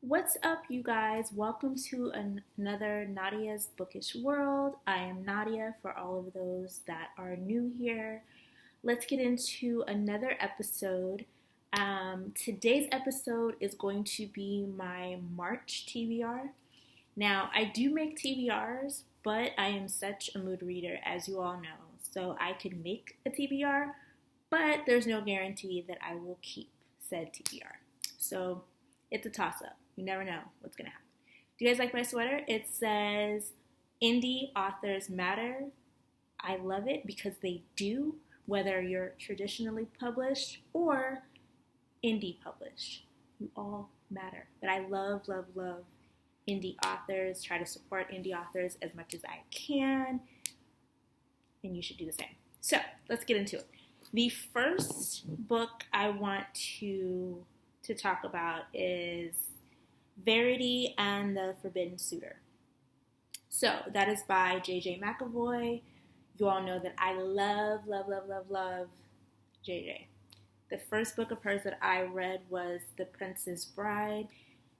What's up, you guys? Welcome to another Nadia's Bookish World. I am Nadia for all of those that are new here. Let's get into another episode. Today's episode is going to be my March TBR. Now, I do make TBRs, but I am such a mood reader, as you all know. So I could make a TBR, but there's no guarantee that I will keep said TBR. So it's a toss-up. You never know what's going to happen. Do you guys like my sweater? It says, Indie Authors Matter. I love it because they do, whether you're traditionally published or indie published. You all matter. But I love, love, love indie authors. Try to support indie authors as much as I can. And you should do the same. So let's get into it. The first book I want to talk about is Verity and the Forbidden Suitor. So that is by J.J. McAvoy. You all know that I love, love, love, love, love J.J. The first book of hers that I read was The Princess Bride,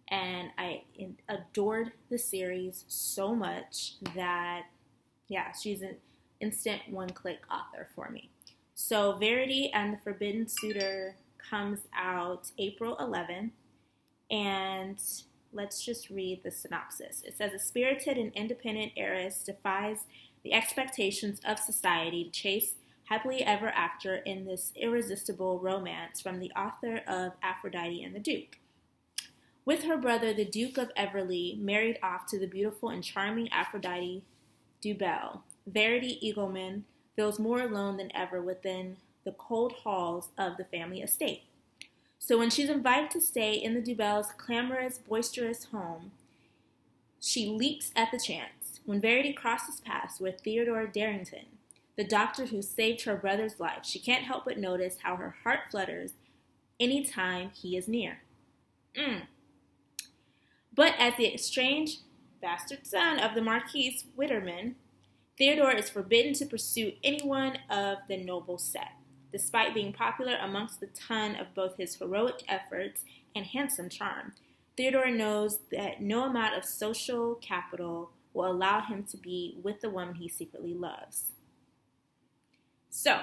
and I adored the series so much that, she's an instant one-click author for me. So Verity and the Forbidden Suitor comes out April 11th, and let's just read the synopsis. It says, a spirited and independent heiress defies the expectations of society to chase happily ever after in this irresistible romance from the author of Aphrodite and the Duke. With her brother, the Duke of Everleigh, married off to the beautiful and charming Aphrodite Dubelle, Verity Eagleman feels more alone than ever within the cold halls of the family estate. So when she's invited to stay in the Dubelles' clamorous, boisterous home, she leaps at the chance. When Verity crosses paths with Theodore Darrington, the doctor who saved her brother's life, she can't help but notice how her heart flutters any time he is near. But as the estranged bastard son of the Marquis Witterman, Theodore is forbidden to pursue anyone of the noble set. Despite being popular amongst the ton of both his heroic efforts and handsome charm, Theodore knows that no amount of social capital will allow him to be with the woman he secretly loves. So,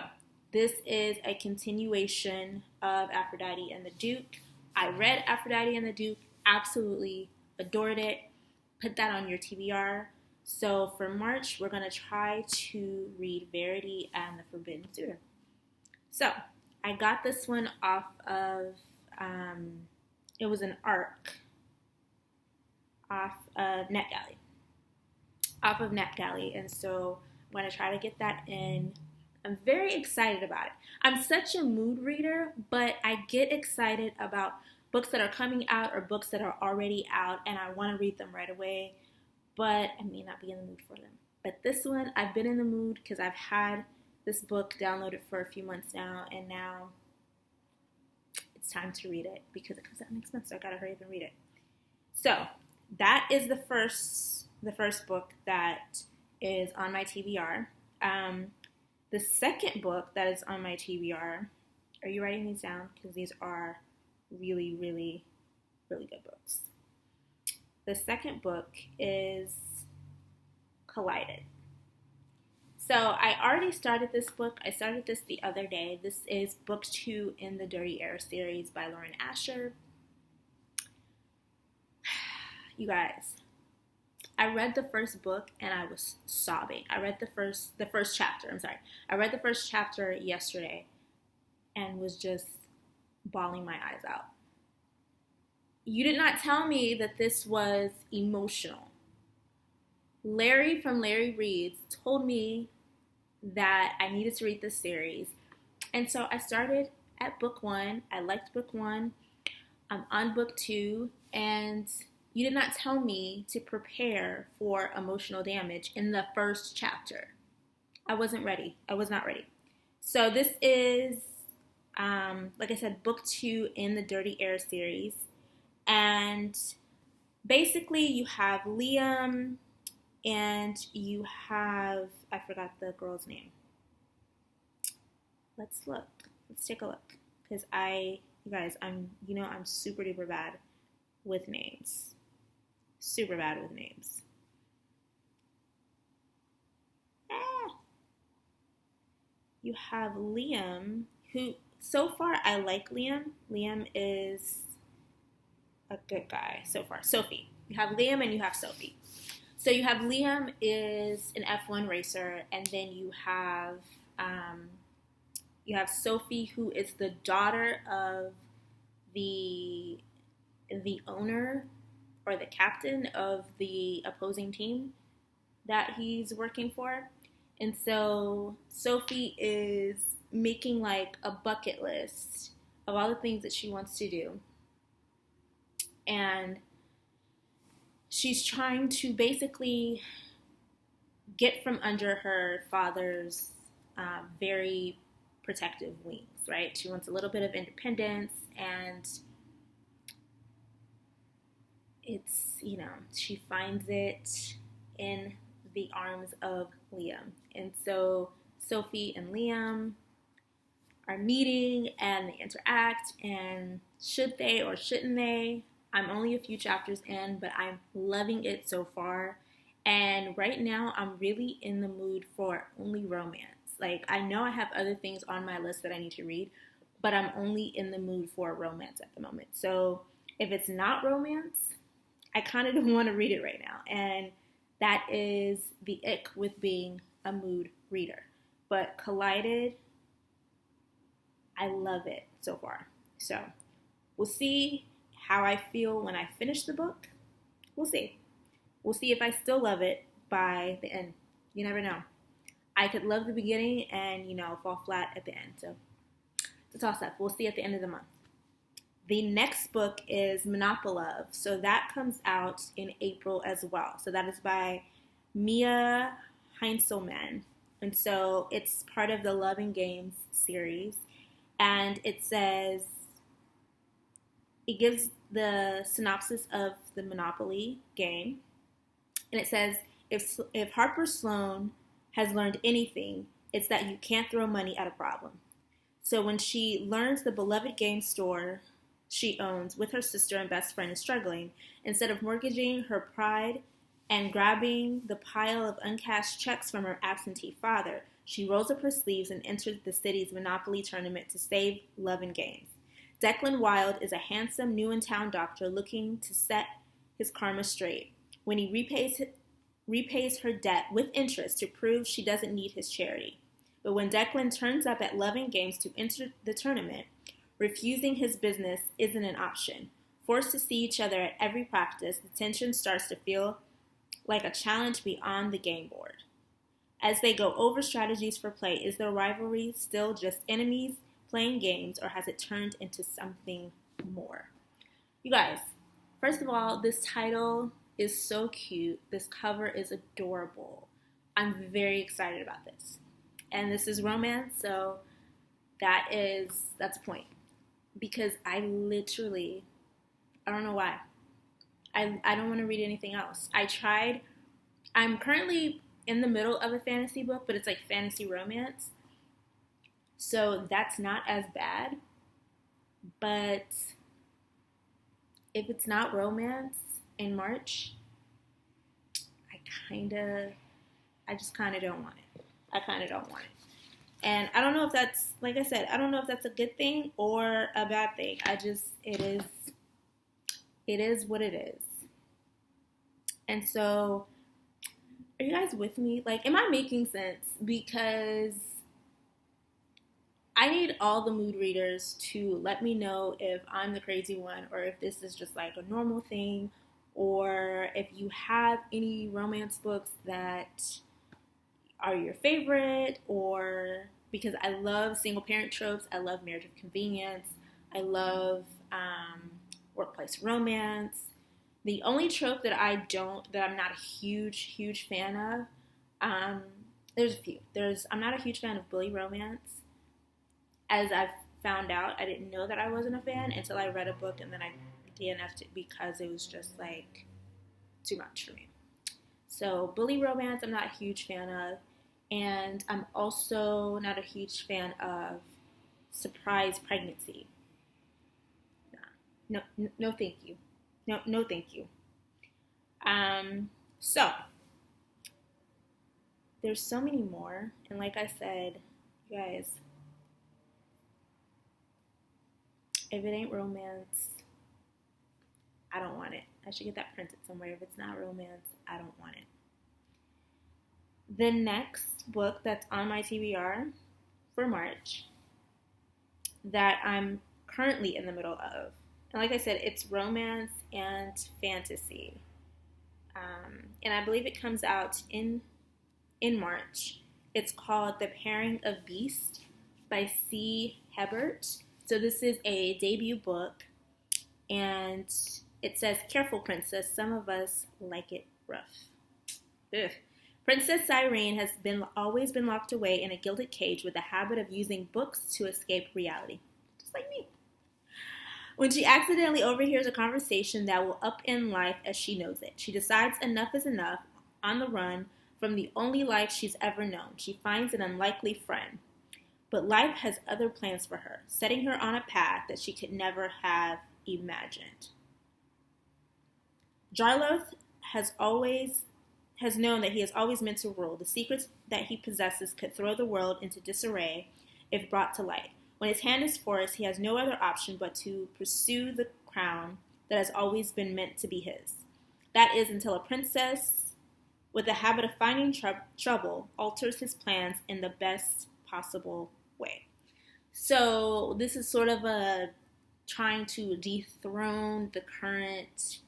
this is a continuation of Aphrodite and the Duke. I read Aphrodite and the Duke, absolutely adored it. Put that on your TBR. So for March, we're going to try to read Verity and the Forbidden Suitor. So I got this one off of, it was an ARC off of NetGalley. And so I'm going to try to get that in. I'm very excited about it. I'm such a mood reader, but I get excited about books that are coming out or books that are already out, and I want to read them right away, but I may not be in the mood for them. But this one, I've been in the mood because I've had this book downloaded for a few months now, and now it's time to read it because it comes out next month, so I gotta hurry up and read it. So that is the first book that is on my TBR. The second book that is on my TBR, are you writing these down? Because these are really, really, really good books. The second book is Collided. So I already started this book. I started this the other day. This is book 2 in the Dirty Air series by Lauren Asher. You guys, I read the first book and I was sobbing. I read the first chapter. I read the first chapter yesterday and was just bawling my eyes out. You did not tell me that this was emotional. Larry from Larry Reads told me that I needed to read this series. And so I started at book 1. I liked book 1. I'm on book 2. And you did not tell me to prepare for emotional damage in the first chapter. I wasn't ready. I was not ready. So this is, like I said, book 2 in the Dirty Air series. And basically you have Liam and you have, I forgot the girl's name. Let's look. Let's take a look. Because you guys, I'm super duper bad with names. Super bad with names. You have Liam, who, so far, I like Liam. Liam is a good guy so far. Sophie. You have Liam and you have Sophie. So you have Liam is an F1 racer, and then you have Sophie, who is the daughter of the owner or the captain of the opposing team that he's working for. And so Sophie is making like a bucket list of all the things that she wants to do. And she's trying to basically get from under her father's very protective wings, right? She wants a little bit of independence, and it's, she finds it in the arms of Liam. And so Sophie and Liam are meeting and they interact, and should they or shouldn't they? I'm only a few chapters in, but I'm loving it so far. And right now, I'm really in the mood for only romance. Like, I know I have other things on my list that I need to read, but I'm only in the mood for romance at the moment. So if it's not romance, I kind of don't want to read it right now. And that is the ick with being a mood reader. But Collided, I love it so far. So we'll see how I feel when I finish the book. We'll see. We'll see if I still love it by the end. You never know. I could love the beginning and, fall flat at the end. So it's a toss-up. We'll see at the end of the month. The next book is Monopolove. So that comes out in April as well. So that is by Mia Heinzelman. And so it's part of the Love and Games series. And it gives the synopsis of the Monopoly game. And it says, if Harper Sloan has learned anything, it's that you can't throw money at a problem. So when she learns the beloved game store she owns with her sister and best friend is struggling, instead of mortgaging her pride and grabbing the pile of uncashed checks from her absentee father, she rolls up her sleeves and enters the city's Monopoly tournament to save Love and Games. Declan Wilde is a handsome, new-in-town doctor looking to set his karma straight. When he repays her debt with interest to prove she doesn't need his charity. But when Declan turns up at Love and Games to enter the tournament, refusing his business isn't an option. Forced to see each other at every practice, the tension starts to feel like a challenge beyond the game board. As they go over strategies for play, is their rivalry still just enemies playing games, or has it turned into something more? You guys, first of all, this title is so cute. This cover is adorable. I'm very excited about this. And this is romance, so that's a point. Because I don't know why. I don't want to read anything else. I'm currently in the middle of a fantasy book, but it's like fantasy romance. So that's not as bad. But if it's not romance in March, I just kind of don't want it. I kind of don't want it. And I don't know if that's, like I said, I don't know if that's a good thing or a bad thing. It is what it is. And so, are you guys with me? Like, am I making sense? Because I need all the mood readers to let me know if I'm the crazy one or if this is just like a normal thing, or if you have any romance books that are your favorite, or because I love single parent tropes, I love marriage of convenience, I love workplace romance. The only trope that I'm not a huge fan of, there's a few. I'm not a huge fan of bully romance. As I've found out, I didn't know that I wasn't a fan until I read a book and then I DNF'd it because it was just like too much for me. So bully romance, I'm not a huge fan of. And I'm also not a huge fan of surprise pregnancy. No, no, no thank you. No, no, thank you. So there's so many more, and like I said, you guys, if it ain't romance, I don't want it. I should get that printed somewhere. If it's not romance, I don't want it. The next book that's on my TBR for March that I'm currently in the middle of, and like I said, it's romance and fantasy. And I believe it comes out in March. It's called The Pairing of Beasts by C. Hebert. So this is a debut book, and it says, "Careful, princess, some of us like it rough." Ugh. Princess Cyrene has always been locked away in a gilded cage with a habit of using books to escape reality. Just like me. When she accidentally overhears a conversation that will upend life as she knows it, she decides enough is enough. On the run from the only life she's ever known, she finds an unlikely friend. But life has other plans for her, setting her on a path that she could never have imagined. Jarloth has known that he is always meant to rule. The secrets that he possesses could throw the world into disarray if brought to light. When his hand is forced, he has no other option but to pursue the crown that has always been meant to be his. That is until a princess with a habit of finding trouble alters his plans in the best possible way. So this is sort of a trying to dethrone the current,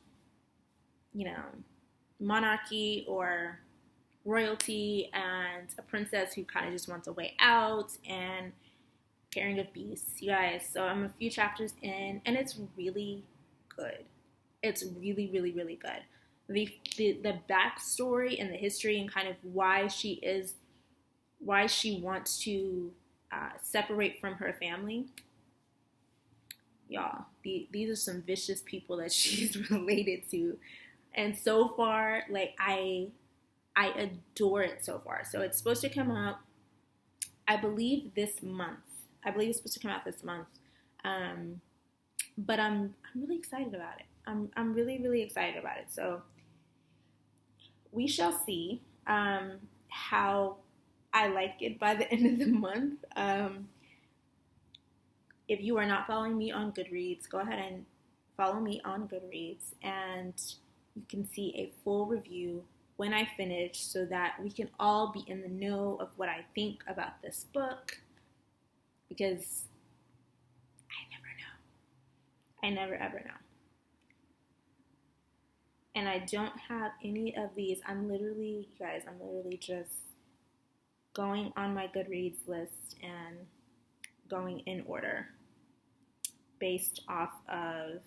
monarchy or royalty, and a princess who kind of just wants a way out, and Pairing of Beasts, you guys. So I'm a few chapters in, and it's really good. It's really, really, really good. The backstory and the history and kind of why she wants to separate from her family. Y'all, these are some vicious people that she's related to. And so far, like, I adore it so far. So it's supposed to come out, I believe, this month. I believe it's supposed to come out this month. But I'm really excited about it. I'm really, really excited about it. So we shall see how I like it by the end of the month. If you are not following me on Goodreads, go ahead and follow me on Goodreads, and you can see a full review when I finish so that we can all be in the know of what I think about this book, because I never know. I never ever know. And I don't have any of these. I'm literally just going on my Goodreads list and going in order based off of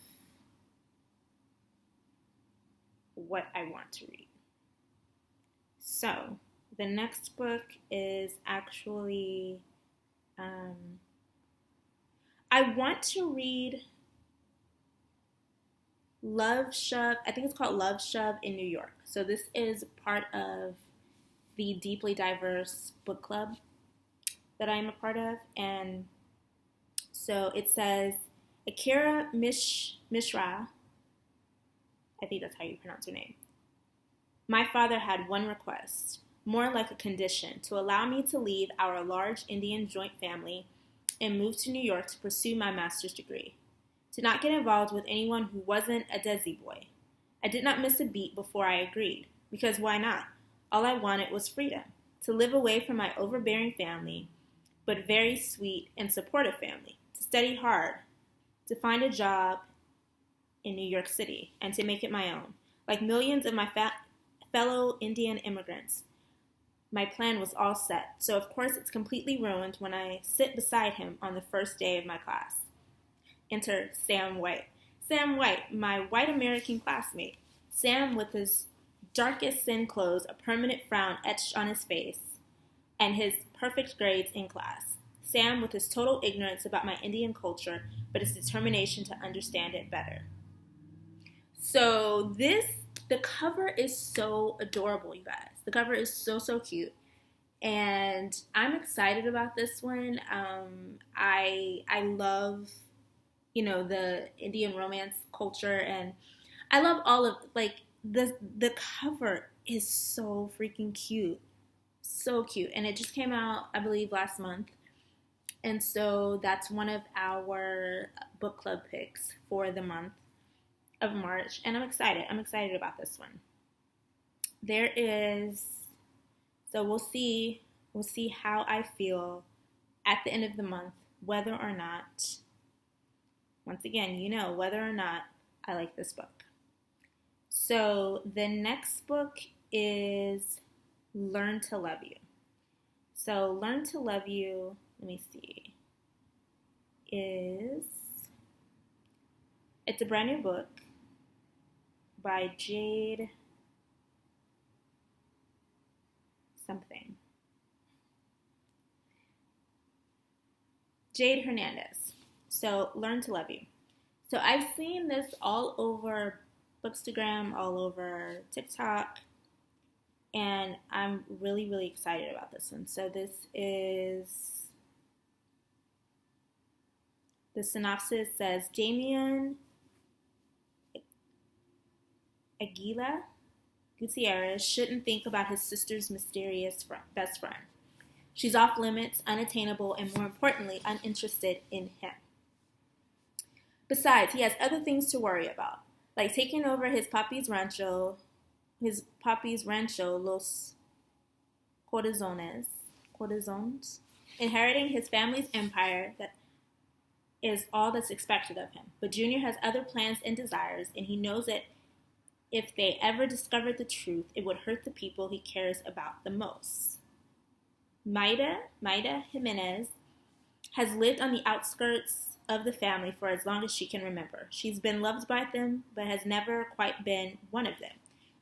what I want to read. So the next book is actually, I want to read Love Shove. I think it's called Love Shove in New York. So this is part of the Deeply Diverse book club that I am a part of. And so it says, Akira Mishra, I think that's how you pronounce her name. My father had one request, more like a condition, to allow me to leave our large Indian joint family and move to New York to pursue my master's degree. To not get involved with anyone who wasn't a Desi boy. I did not miss a beat before I agreed, because why not? All I wanted was freedom, to live away from my overbearing family, but very sweet and supportive family, to study hard, to find a job in New York City, and to make it my own. Like millions of my fellow Indian immigrants, my plan was all set, so of course it's completely ruined when I sit beside him on the first day of my class. Enter Sam White. Sam White, my white American classmate. Sam with his darkest sin clothes, a permanent frown etched on his face, and his perfect grades in class. Sam with his total ignorance about my Indian culture, but his determination to understand it better. So the cover is so adorable, you guys. The cover is so, so cute. And I'm excited about this one. I love, the Indian romance culture, and I love all of, like, the cover is so freaking cute. So cute. And it just came out, I believe, last month. And so that's one of our book club picks for the month of March. And I'm excited. I'm excited about this one. There is, so we'll see. We'll see how I feel at the end of the month, whether or not, once again, whether or not I like this book. So the next book is Learn to Love You. So Learn to Love You, let me see, it's a brand new book by Jade Hernandez. So Learn to Love You. So I've seen this all over Bookstagram, all over TikTok, and I'm really, really excited about this one. So the synopsis says, Damien Aguila Gutierrez shouldn't think about his sister's mysterious best friend. She's off limits, unattainable, and more importantly, uninterested in him. Besides, he has other things to worry about, like taking over his papi's rancho, Los Corazones, inheriting his family's empire that is all that's expected of him. But Junior has other plans and desires, and he knows that if they ever discovered the truth, it would hurt the people he cares about the most. Maida Jimenez has lived on the outskirts of the family for as long as she can remember. She's been loved by them, but has never quite been one of them.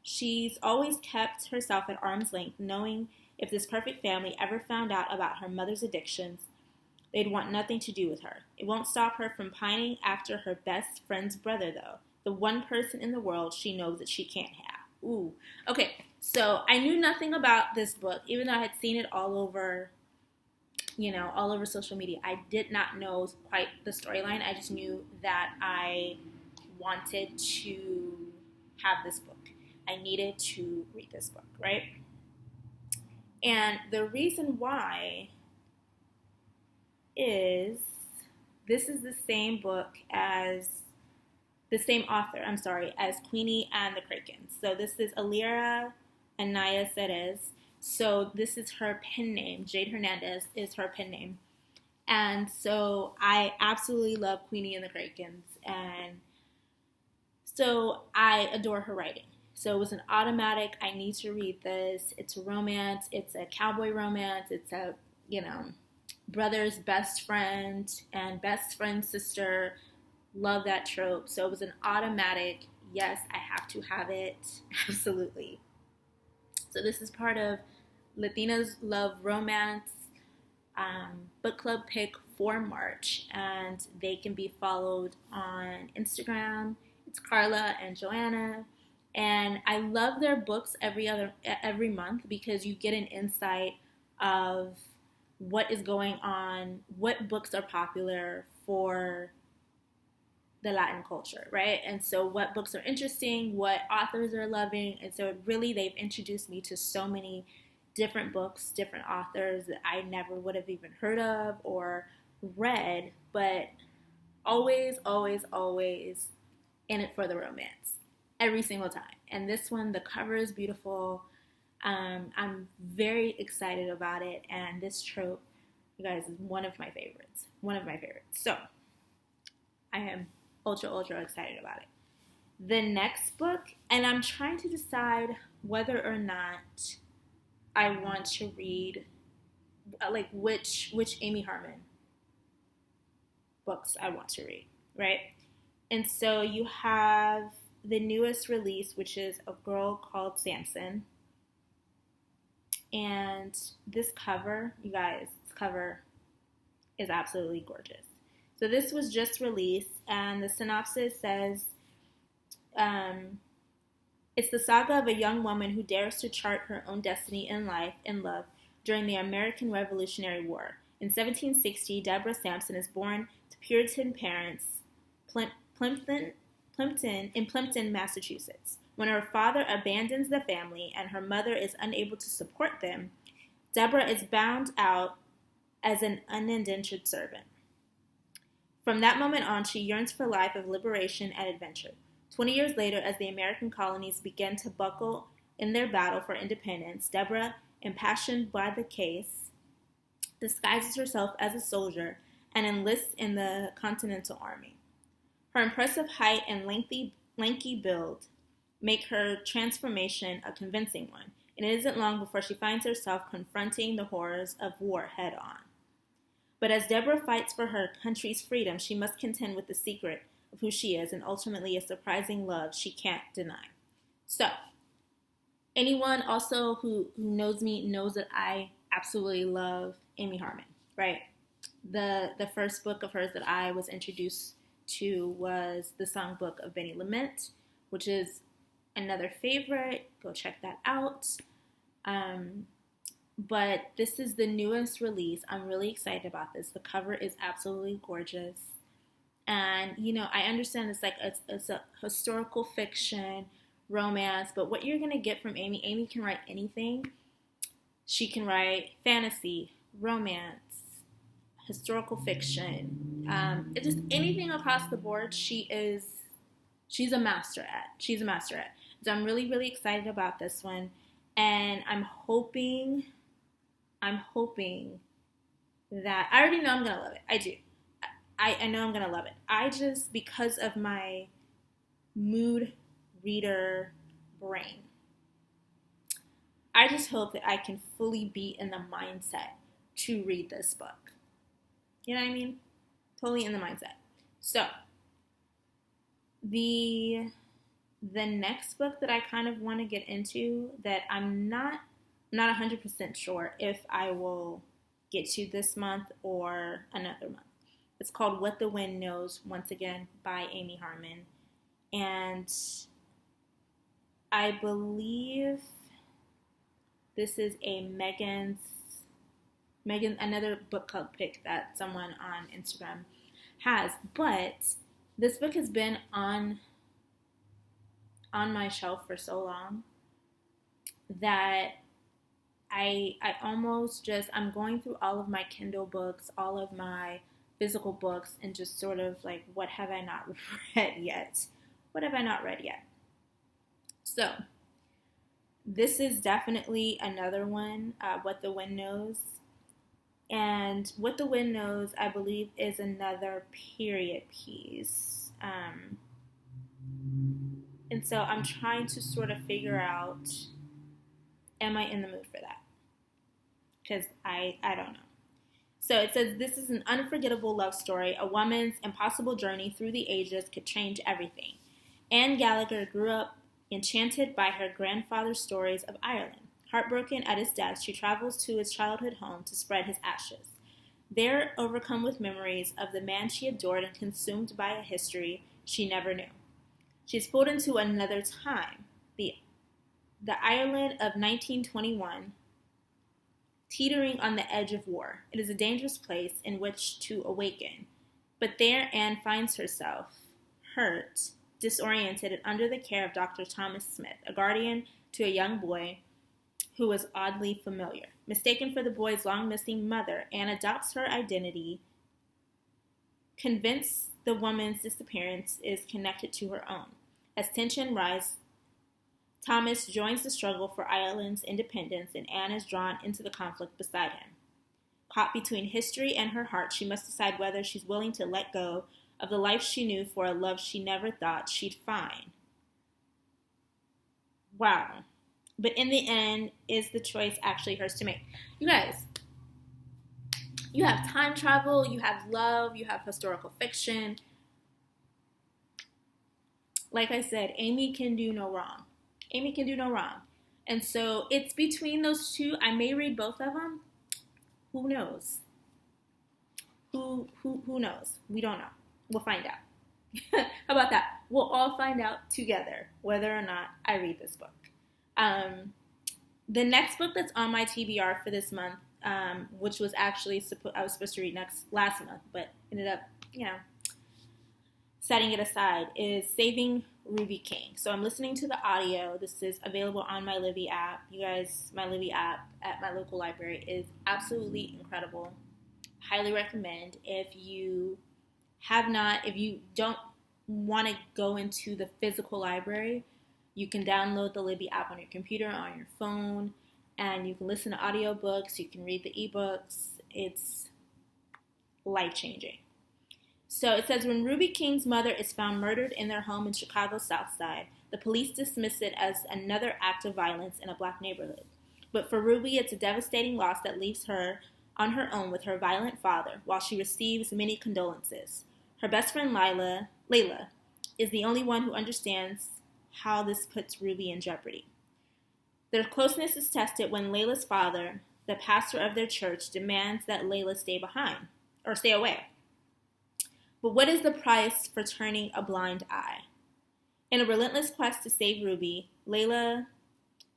She's always kept herself at arm's length, knowing if this perfect family ever found out about her mother's addictions, they'd want nothing to do with her. It won't stop her from pining after her best friend's brother, though. The one person in the world she knows that she can't have. Ooh. Okay, so I knew nothing about this book, even though I had seen it all over social media. I did not know quite the storyline. I just knew that I wanted to have this book. I needed to read this book, right? And the reason why is this is the same author, as Queenie and the Krakens. So this is Alira Anaya Cerez. So this is her pen name. Jade Hernandez is her pen name. And so I absolutely love Queenie and the Krakens. And so I adore her writing. So it was an automatic, I need to read this. It's a romance. It's a cowboy romance. It's a, brother's best friend and best friend's sister. Love that trope. So it was an automatic, yes, I have to have it. Absolutely. So this is part of Latinas Love Romance book club pick for March, and they can be followed on Instagram. It's Carla and Joanna, and I love their books every month because you get an insight of what is going on, what books are popular for the Latin culture, right? And so what books are interesting, what authors are loving. And so really they've introduced me to so many different books, different authors that I never would have even heard of or read, but always, always, always in it for the romance every single time. And this one, the cover is beautiful. I'm very excited about it. And this trope, you guys, is one of my favorites. So I am ultra excited about it. The next book, and I'm trying to decide whether or not I want to read, like which Amy Harmon books I want to read, right? And so you have the newest release, which is A Girl Called Samson. And this cover, you guys, this cover is absolutely gorgeous. So this was just released, and the synopsis says, it's the saga of a young woman who dares to chart her own destiny in life and love during the American Revolutionary War. In 1760, Deborah Sampson is born to Puritan parents in Plimpton, Massachusetts. When her father abandons the family and her mother is unable to support them, Deborah is bound out as an unindentured servant. From that moment on, she yearns for a life of liberation and adventure. 20 years later, as the American colonies begin to buckle in their battle for independence, Deborah, impassioned by the case, disguises herself as a soldier and enlists in the Continental Army. Her impressive height and lanky build make her transformation a convincing one, and it isn't long before she finds herself confronting the horrors of war head on. But as Deborah fights for her country's freedom, she must contend with the secret of who she is and ultimately a surprising love she can't deny. So, anyone also who knows me knows that I absolutely love Amy Harmon, right? The first book of hers that I was introduced to was The Songbook of Benny Lament, which is another favorite. Go check that out. But this is the newest release. I'm really excited about this. The cover is absolutely gorgeous. And, I understand it's a historical fiction, romance, but what you're going to get from Amy can write anything. She can write fantasy, romance, historical fiction, just anything across the board. She's a master at. So I'm really, really excited about this one. And I'm hoping that, I already know I'm going to love it. I do. I know I'm going to love it. I just, because of my mood reader brain, I just hope that I can fully be in the mindset to read this book. You know what I mean? Totally in the mindset. So, the next book that I kind of want to get into that I'm not 100% sure if I will get to this month or another month. It's called What the Wind Knows, once again, by Amy Harmon. And I believe this is a Megan, another book club pick that someone on Instagram has. But this book has been on my shelf for so long that I almost just, I'm going through all of my Kindle books, all of my physical books, and just sort of like, what have I not read yet? So, this is definitely another one, What the Wind Knows. And What the Wind Knows, I believe, is another period piece. And so I'm trying to sort of figure out, am I in the mood for that? Because I don't know. So it says, this is an unforgettable love story. A woman's impossible journey through the ages could change everything. Anne Gallagher grew up enchanted by her grandfather's stories of Ireland. Heartbroken at his death, she travels to his childhood home to spread his ashes. There, overcome with memories of the man she adored and consumed by a history she never knew. She is pulled into another time, the Ireland of 1921, teetering on the edge of war. It is a dangerous place in which to awaken. But there Anne finds herself, hurt, disoriented, and under the care of Dr. Thomas Smith, a guardian to a young boy who was oddly familiar. Mistaken for the boy's long-missing mother, Anne adopts her identity, convinced the woman's disappearance is connected to her own. As tension rises, Thomas joins the struggle for Ireland's independence, and Anne is drawn into the conflict beside him. Caught between history and her heart, she must decide whether she's willing to let go of the life she knew for a love she never thought she'd find. Wow. But in the end, is the choice actually hers to make? You guys, you have time travel, you have love, you have historical fiction. Like I said, Amy can do no wrong. And so it's between those two. I may read both of them. Who knows? Who knows? We don't know. We'll find out. How about that? We'll all find out together whether or not I read this book. The next book that's on my TBR for this month, which was actually I was supposed to read last month, but ended up, setting it aside, is Saving Ruby King. So I'm listening to the audio. This is available on my Libby app. You guys, my Libby app at my local library is absolutely incredible. Highly recommend. If you don't want to go into the physical library, you can download the Libby app on your computer, on your phone, and you can listen to audiobooks, you can read the ebooks. It's life-changing. So it says, when Ruby King's mother is found murdered in their home in Chicago's South Side, the police dismiss it as another act of violence in a black neighborhood. But for Ruby, it's a devastating loss that leaves her on her own with her violent father, while she receives many condolences. Her best friend Layla is the only one who understands how this puts Ruby in jeopardy. Their closeness is tested when Layla's father, the pastor of their church, demands that Layla stay away. But what is the price for turning a blind eye? In a relentless quest to save Ruby, Layla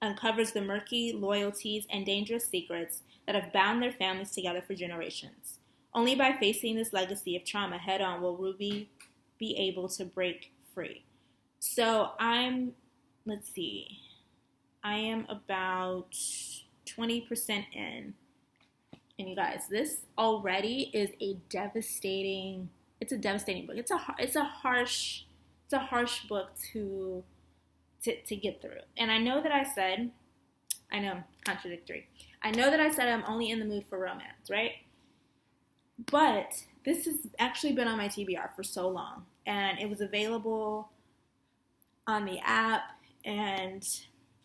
uncovers the murky loyalties and dangerous secrets that have bound their families together for generations. Only by facing this legacy of trauma head on will Ruby be able to break free. So I am about 20% in. And you guys, this already is a devastating book. It's a harsh book to get through. And I know contradictory. I know that I said I'm only in the mood for romance, right? But this has actually been on my TBR for so long, and it was available on the app, and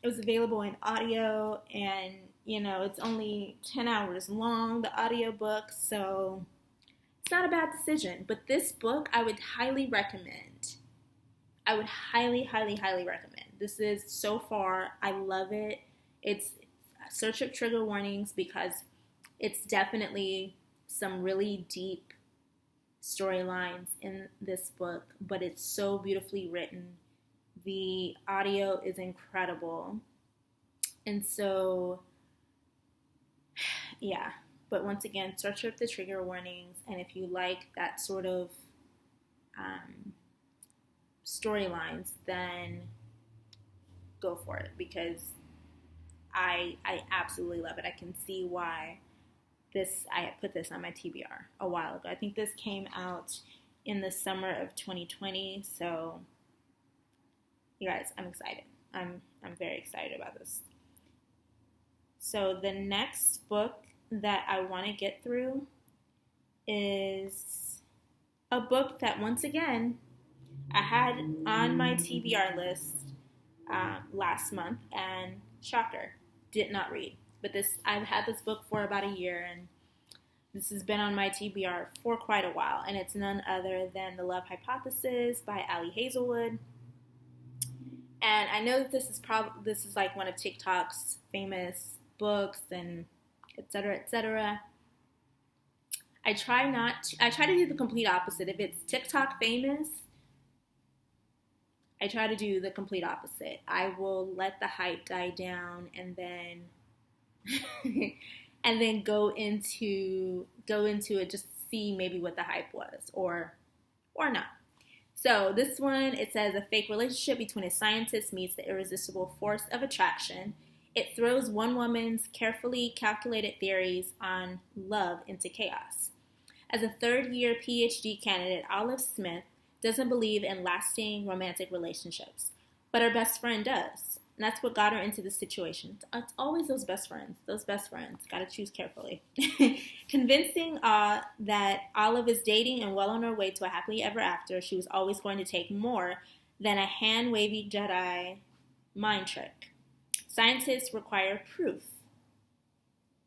it was available in audio, and it's only 10 hours long, the audiobook, so it's not a bad decision. But this book I would highly recommend. I would highly, highly, highly recommend. This is, so far, I love it. It's search up trigger warnings, because it's definitely some really deep storylines in this book, but it's so beautifully written. The audio is incredible. And so, yeah. But once again, search up the trigger warnings, and if you like that sort of storylines, then go for it, because I absolutely love it. I can see why I had put this on my TBR a while ago. I think this came out in the summer of 2020, so you guys, I'm excited. I'm very excited about this. So the next book that I want to get through is a book that, once again, I had on my TBR list last month, and shocker, did not read. But I've had this book for about a year, and this has been on my TBR for quite a while, and it's none other than The Love Hypothesis by Ali Hazelwood. And I know that this is like one of TikTok's famous books, and et cetera, et cetera. I try to do the complete opposite. If it's TikTok famous, I try to do the complete opposite. I will let the hype die down, and then go into it, just to see maybe what the hype was, or not. So this one, it says, a fake relationship between a scientist meets the irresistible force of attraction. It throws one woman's carefully calculated theories on love into chaos. As a third-year PhD candidate, Olive Smith doesn't believe in lasting romantic relationships, but her best friend does. And that's what got her into this situation. It's always those best friends. Got to choose carefully. Convincing that Olive is dating and well on her way to a happily ever after, she was always going to take more than a hand-wavy Jedi mind trick. Scientists require proof.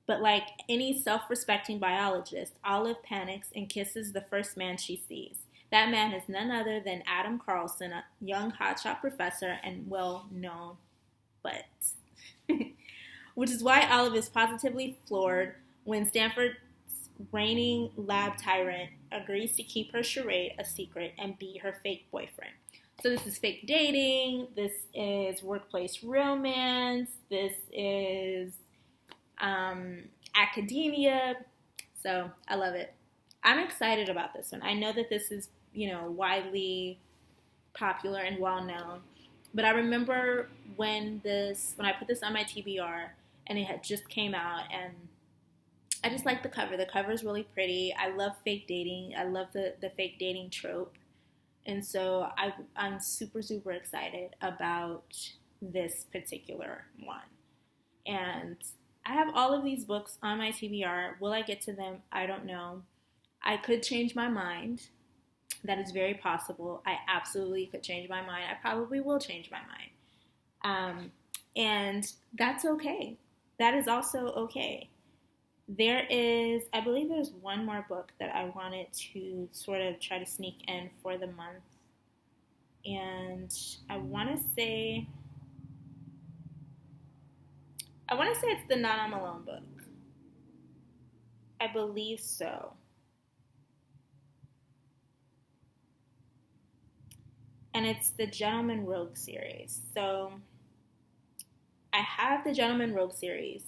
But like any self-respecting biologist, Olive panics and kisses the first man she sees. That man is none other than Adam Carlson, a young hotshot professor and well-known butt. Which is why Olive is positively floored when Stanford's reigning lab tyrant agrees to keep her charade a secret and be her fake boyfriend. So this is fake dating, this is workplace romance, this is academia. So I love it. I'm excited about this one. I know that this is, widely popular and well known. But I remember when I put this on my TBR and it had just came out, and I just like the cover. The cover is really pretty. I love fake dating. I love the fake dating trope. And so I'm super, super excited about this particular one. And I have all of these books on my TBR. Will I get to them? I don't know. I could change my mind. That is very possible. I absolutely could change my mind. I probably will change my mind. And that's okay. That is also okay. I believe there's one more book that I wanted to sort of try to sneak in for the month. And I want to say it's the Not I'm Alone book. I believe so. And it's the Gentleman Rogue series. So I have the Gentleman Rogue series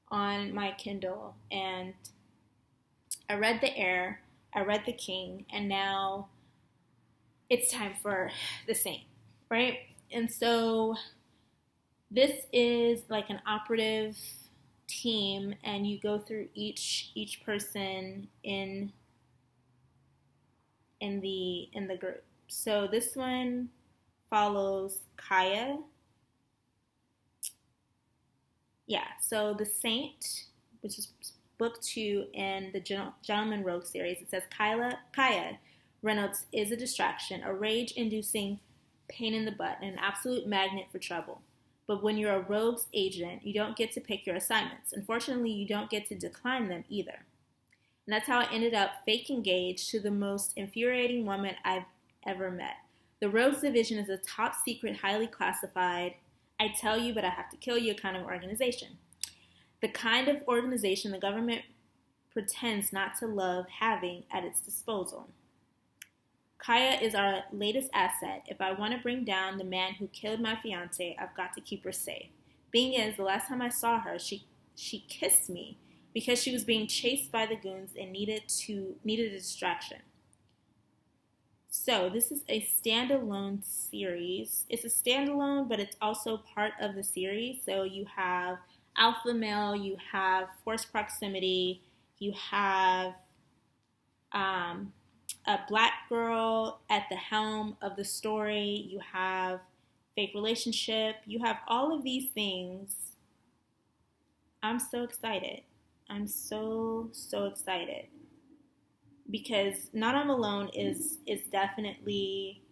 on my Kindle, and I read The Heir, I read The King, and now it's time for The Saint, right? And so this is like an operative team, and you go through each person in the group. So this one follows Kaya. Yeah, so The Saint, which is book 2 in the Gentleman Rogue series, it says Kaya Reynolds is a distraction, a rage-inducing pain in the butt, and an absolute magnet for trouble. But when you're a rogue's agent, you don't get to pick your assignments. Unfortunately, you don't get to decline them either. And that's how I ended up fake engaged to the most infuriating woman I've ever met. The Rogues Division is a top secret, highly classified, I tell you but I have to kill you kind of organization. The kind of organization the government pretends not to love having at its disposal. Kaya is our latest asset. If I want to bring down the man who killed my fiance, I've got to keep her safe. Being is, the last time I saw her, she kissed me because she was being chased by the goons and needed a distraction. So this is a standalone series. It's a standalone, but it's also part of the series. So you have alpha male, you have forced proximity, you have a black girl at the helm of the story, you have fake relationship, you have all of these things. I'm so excited. I'm so, so excited. Because Not I'm Alone is definitely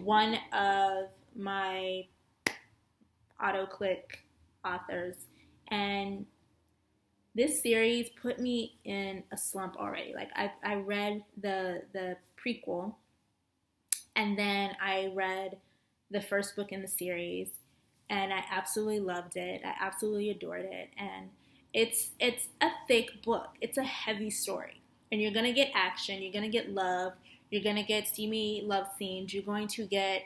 one of my auto-click authors. And this series put me in a slump already. Like I read the prequel, and then I read the first book in the series, and I absolutely loved it. I absolutely adored it. And it's a thick book. It's a heavy story. And you're going to get action, you're going to get love, you're going to get steamy love scenes, you're going to get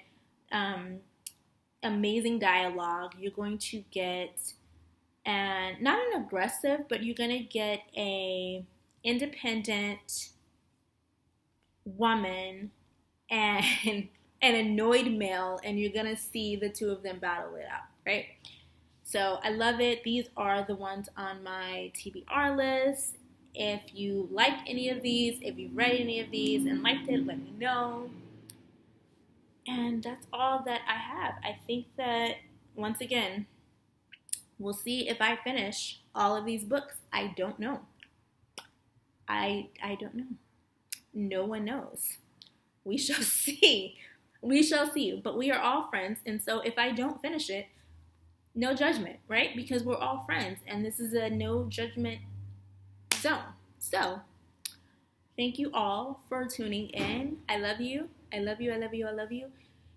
amazing dialogue, you're going to get, and not an aggressive, but you're going to get a independent woman and an annoyed male, and you're going to see the two of them battle it out, right? So I love it. These are the ones on my TBR list. If you like any of these, if you've read any of these and liked it, let me know. And that's all that I have. I think that, once again, we'll see if I finish all of these books. I don't know. I don't know. No one knows. We shall see. We shall see. But we are all friends. And so if I don't finish it, no judgment, right? Because we're all friends. And this is a no judgment zone. So, thank you all for tuning in. I love you. I love you. I love you. I love you.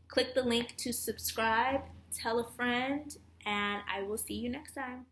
Click the link to subscribe, tell a friend, and I will see you next time.